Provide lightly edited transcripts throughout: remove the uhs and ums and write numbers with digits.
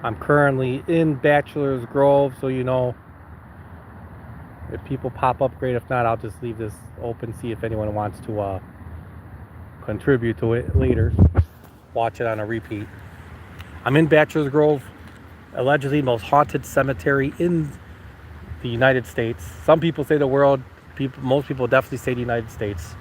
I'm currently in Bachelor's Grove, so you know, if people pop up, great. If not, I'll just leave this open, see if anyone wants to contribute to it later. Watch it on a repeat. I'm in Bachelor's Grove, allegedly most haunted cemetery in the United States. Some people say the world. Most people definitely say the United States.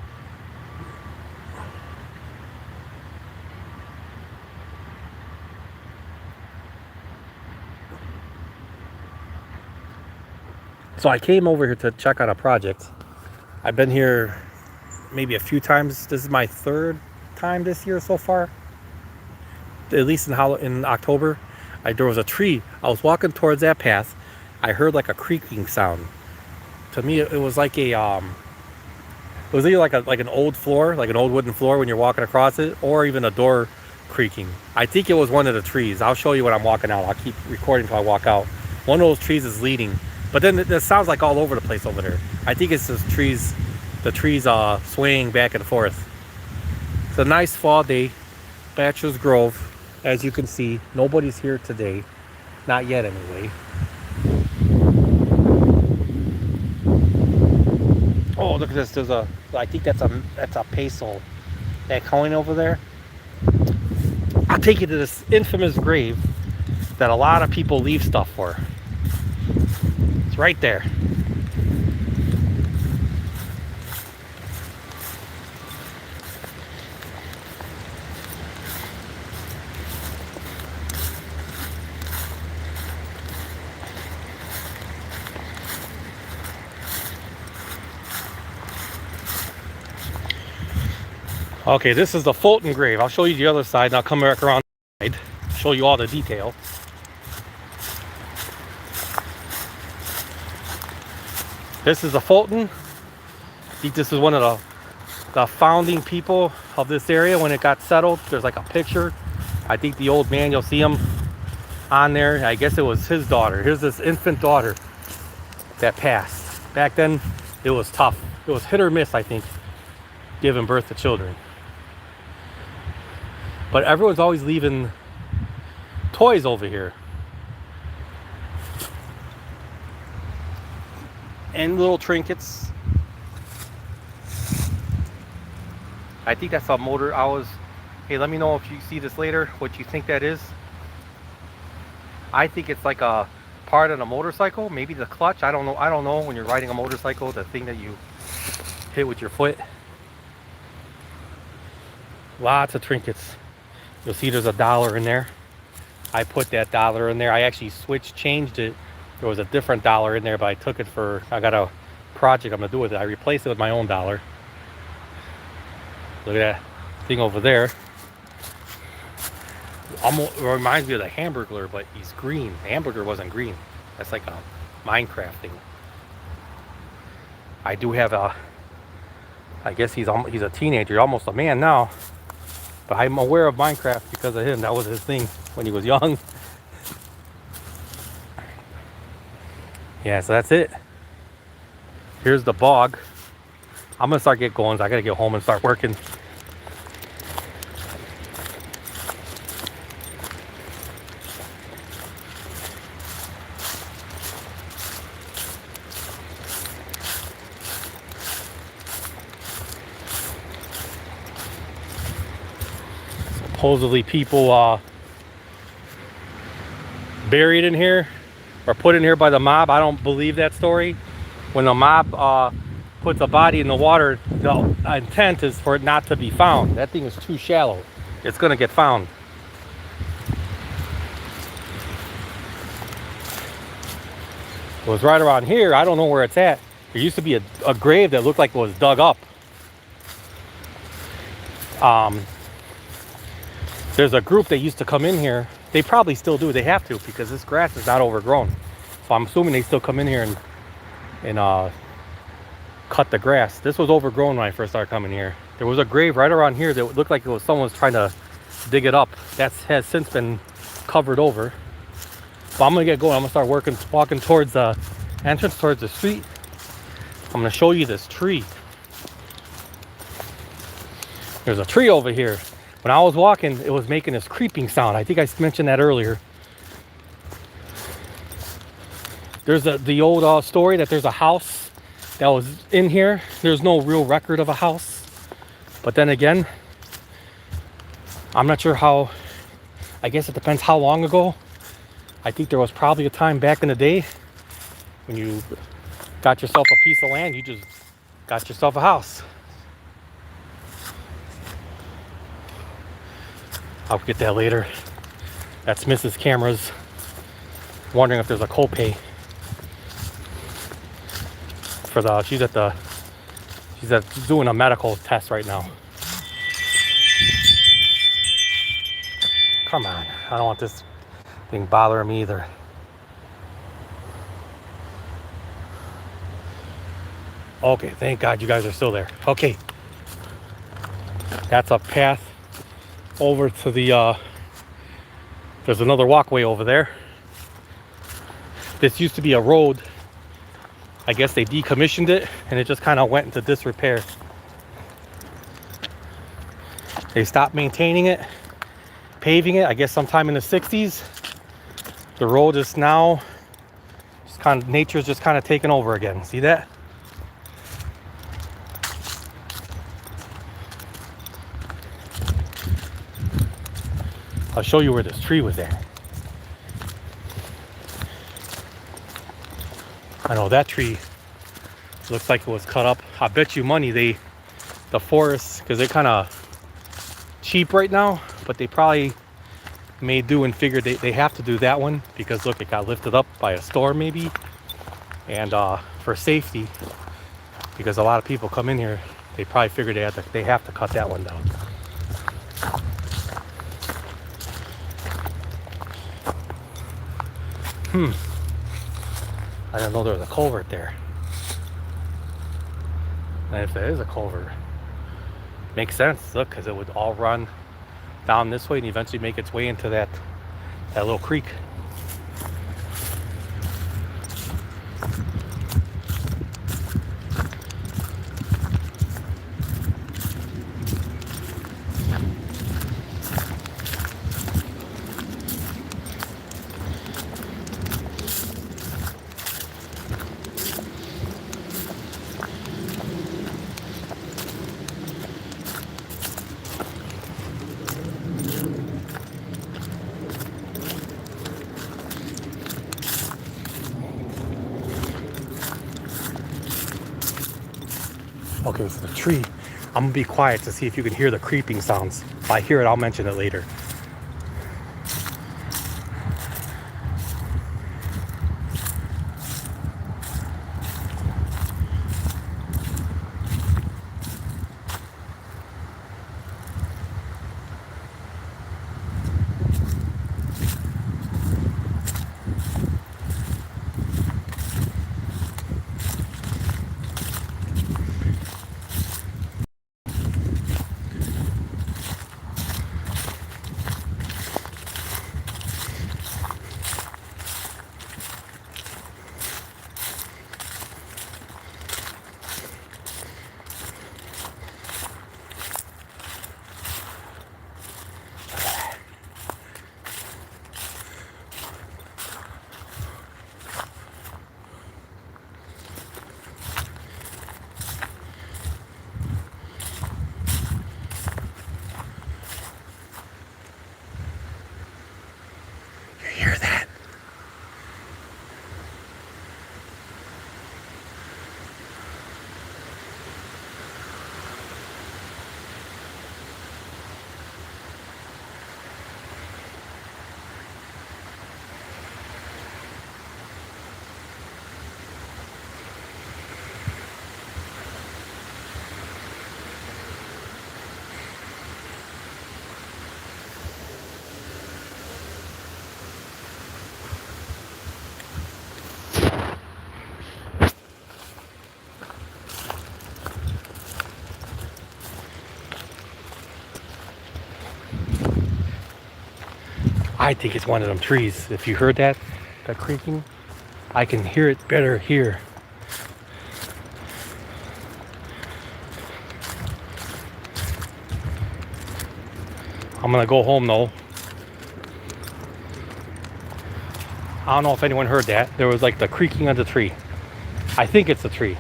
So I came over here to check on a project. I've been here maybe a few times. This is my third time this year so far. At least in October, there was a tree. I was walking towards that path. I heard like a creaking sound. To me, it was like it was either like an old floor, like an old wooden floor when you're walking across it, or even a door creaking. I think it was one of the trees. I'll show you when I'm walking out. I'll keep recording until I walk out. One of those trees is leaning, but then it sounds like all over the place over there. I think it's the trees swaying back and forth. It's a nice fall day, Bachelor's Grove. As you can see, nobody's here today. Not yet, anyway. Oh, look at this. I think that's a peso. That coin over there. I'll take you to this infamous grave that a lot of people leave stuff for. It's right there. Okay, this is the Fulton grave. I'll show you the other side and I'll come back around the side, show you all the detail. This is the Fulton. I think this is one of the founding people of this area when it got settled. There's like a picture. I think the old man, you'll see him on there. I guess it was his daughter. Here's this infant daughter that passed. Back then, it was tough. It was hit or miss, I think, giving birth to children. But everyone's always leaving toys over here. And little trinkets. I think that's a motor. Hey, let me know if you see this later, what you think that is. I think it's like a part of a motorcycle, maybe the clutch. I don't know when you're riding a motorcycle, the thing that you hit with your foot. Lots of trinkets. You'll see there's $1 in there. I put that $1 in there. I actually changed it. There was a different $1 in there, but I got a project I'm gonna do with it. I replaced it with my own $1. Look at that thing over there. Almost reminds me of the Hamburglar, but he's green. The Hamburger wasn't green. That's like a Minecraft thing. I do have I guess he's a teenager, almost a man now. But I'm aware of Minecraft because of him. That was his thing when he was young. Yeah, so that's it. Here's the bog. I'm gonna start going. So I gotta get home and start working. Supposedly people buried in here or put in here by the mob. I don't believe that story. When the mob puts a body in the water, the intent is for it not to be found. That thing is too shallow. It's gonna get found. It was right around here. I don't know where it's at. There used to be a grave that looked like it was dug up. There's a group that used to come in here. They probably still do. They have to because this grass is not overgrown. So I'm assuming they still come in here and cut the grass. This was overgrown when I first started coming here. There was a grave right around here that looked like someone was trying to dig it up. That has since been covered over. But I'm gonna get going. I'm gonna start walking towards the entrance towards the street. I'm gonna show you this tree. There's a tree over here. When I was walking, it was making this creeping sound. I think I mentioned that earlier. There's the old story that there's a house that was in here. There's no real record of a house. But then again, I'm not sure how, I guess it depends how long ago. I think there was probably a time back in the day when you got yourself a piece of land, you just got yourself a house. I'll get that later. That's Mrs. Cameras wondering if there's a copay for the, she's doing a medical test right now. Come on, I don't want this thing bothering me either. Okay, thank God you guys are still there. Okay, that's a path over to the, there's another walkway over there. This used to be a road. I guess they decommissioned it and it just kind of went into disrepair. They stopped maintaining it, paving it, I guess sometime in the 60s. The road is now just kind of, nature's just kind of taken over again. See that? I'll show you where this tree was at. I know that tree looks like it was cut up. I bet you money the forests, because they're kind of cheap right now, but they probably made do and figured they have to do that one because look, it got lifted up by a storm maybe, and for safety, because a lot of people come in here, they probably figured they have to cut that one down. I didn't know there was a culvert there. And if there is a culvert, makes sense, look, because it would all run down this way and eventually make its way into that little creek. Okay, so the tree, I'm gonna be quiet to see if you can hear the creeping sounds. If I hear it, I'll mention it later. I think it's one of them trees. If you heard that creaking, I can hear it better here. I'm gonna go home though. I don't know if anyone heard that. There was like the creaking of the tree. I think it's a tree.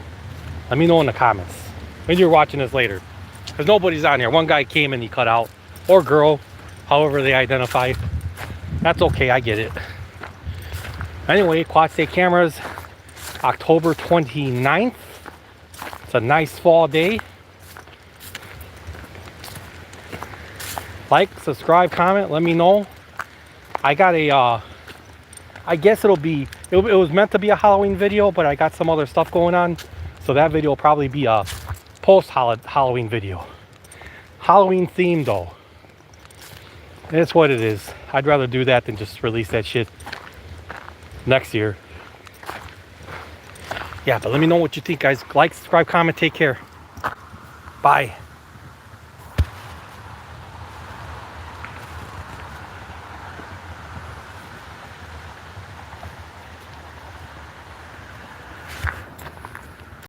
Let me know in the comments when you're watching this later. Because nobody's on here. One guy came and he cut out. Or girl, however they identify. That's okay, I get it. Anyway, Quad State Cameras, October 29th. It's a nice fall day. Like, subscribe, comment, let me know. I got a, I guess it was meant to be a Halloween video, but I got some other stuff going on. So that video will probably be a post-Halloween video. Halloween themed though. It's what it is. I'd rather do that than just release that shit next year. Yeah, but let me know what you think, guys. Like, subscribe, comment, take care. Bye.